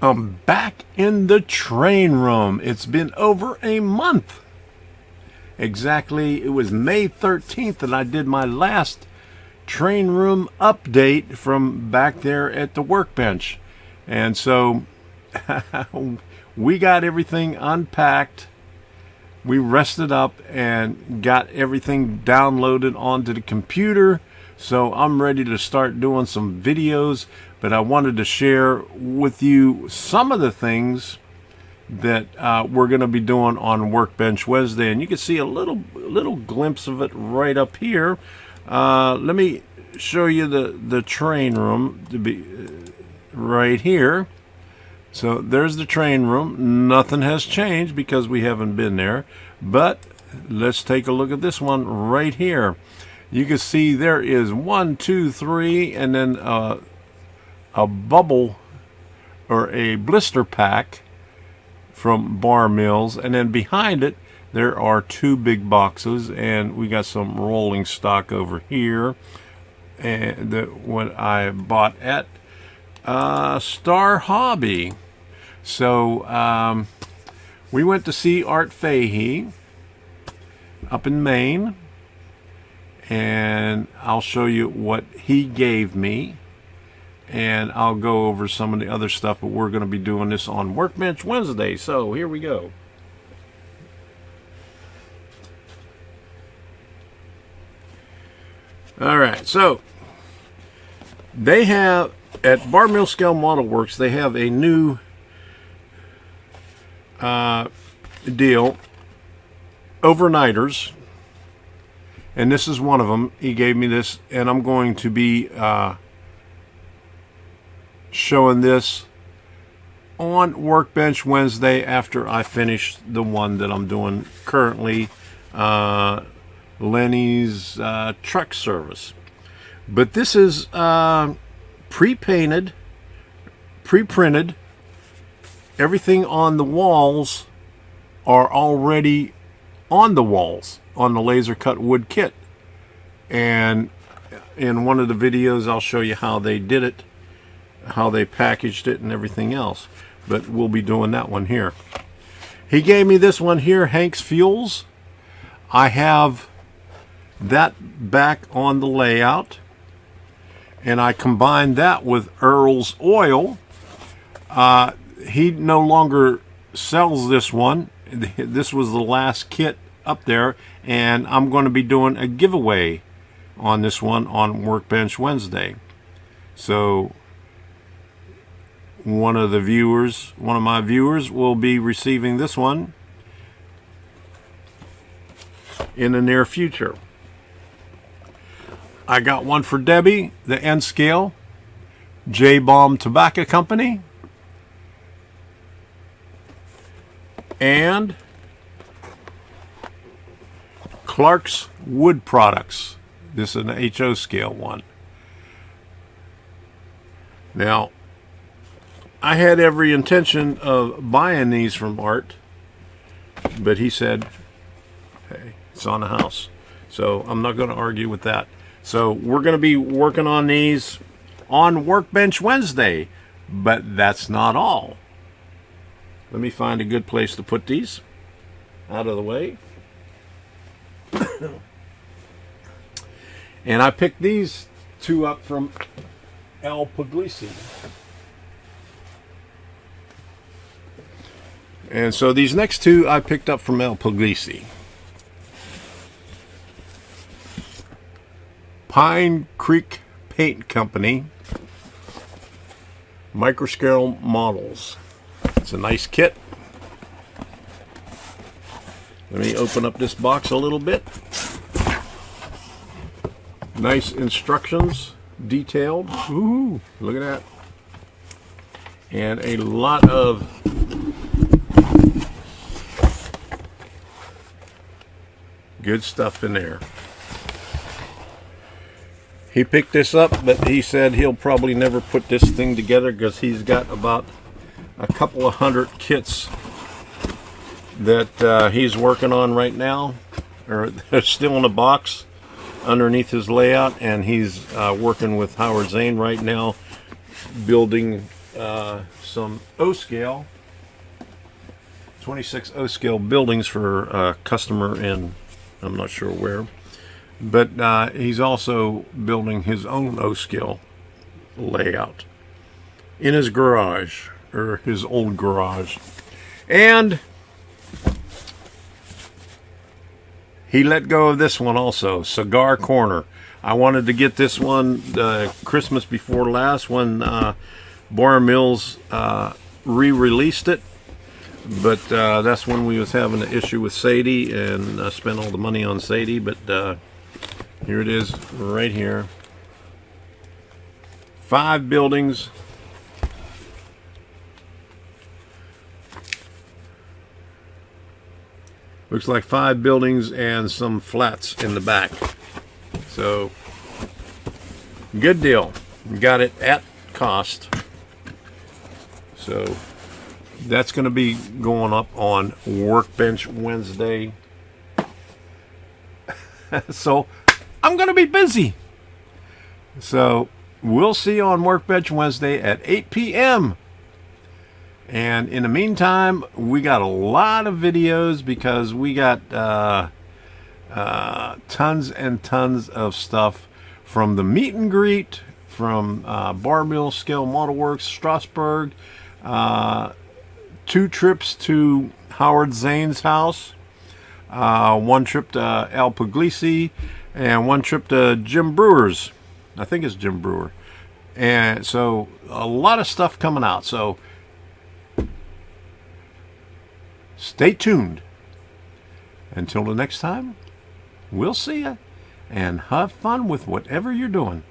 I'm back in the train room. It's been over a month. Exactly, it was May 13th that I did my last train room update from back there at the workbench. And so we got everything unpacked. We rested up and got everything downloaded onto the computer. So I'm ready to start doing some videos, but I wanted to share with you some of the things that we're going to be doing on Workbench Wednesday. And you can see a little glimpse of it right up here. Let me show you the train room to be right here. So there's the train room. Nothing has changed because we haven't been there. But let's take a look at this one right here. You can see there is 1, 2, 3, and then a bubble or a blister pack from Bar Mills. And then behind it, there are 2 big boxes. And we got some rolling stock over here. And what I bought at Star Hobby. So we went to see Art Fahey up in Maine, and I'll show you what he gave me, and I'll go over some of the other stuff, but we're going to be doing this on Workbench Wednesday. So here we go. All right, so they have at Bar Mill Scale Model Works, they have a new deal, overnighters, and this is one of them. He gave me this, and I'm going to be showing this on Workbench Wednesday after I finish the one that I'm doing currently, Lenny's truck service. But this is pre-painted, pre-printed. Everything on the walls are already on the walls on the laser cut wood kit. And in one of the videos I'll show you how they did it, how they packaged it and everything else. But we'll be doing that one here. He gave me this one here, Hank's Fuels. I have that back on the layout, and I combined that with Earl's Oil. He no longer sells this one. This was the last kit up there, and I'm going to be doing a giveaway on this one on Workbench Wednesday. So one of my viewers will be receiving this one in the near future. I got one for Debbie, the N Scale, J-Bomb Tobacco Company, and Clark's Wood Products. This is an HO scale one. Now, I had every intention of buying these from Art, but he said, hey, it's on the house. So I'm not going to argue with that. So we're going to be working on these on Workbench Wednesday, but that's not all. Let me find a good place to put these out of the way. And I picked these 2 up from El Puglisi. And so these next 2 I picked up from El Puglisi. Pine Creek Paint Company, microscale models. It's a nice kit. Let me open up this box a little bit. Nice instructions, detailed. Ooh, look at that. And a lot of good stuff in there. He picked this up, but he said he'll probably never put this thing together because he's got about a couple of 100 kits that he's working on right now, or they're still in a box underneath his layout, and he's working with Howard Zane right now, building some O-scale, 26 O-scale buildings for a customer in, I'm not sure where, but he's also building his own O-scale layout in his garage, or his old garage. And he let go of this one also, Cigar Corner. I wanted to get this one Christmas before last when Bar Mills re-released it, but that's when we was having an issue with Sadie, and spent all the money on Sadie. But here it is, right here. 5 buildings. Looks like 5 buildings and some flats in the back. So, good deal. Got it at cost. So, that's going to be going up on Workbench Wednesday. So, I'm going to be busy. So, we'll see you on Workbench Wednesday at 8 p.m. And in the meantime, we got a lot of videos because we got tons and tons of stuff from the meet and greet, from Bar Mill Scale Model Works, Strasbourg, 2 trips to Howard Zane's house, 1 trip to Al Puglisi, and 1 trip to Jim Brewer's. I think it's Jim Brewer. And so a lot of stuff coming out. So stay tuned. Until the next time, we'll see ya, and have fun with whatever you're doing.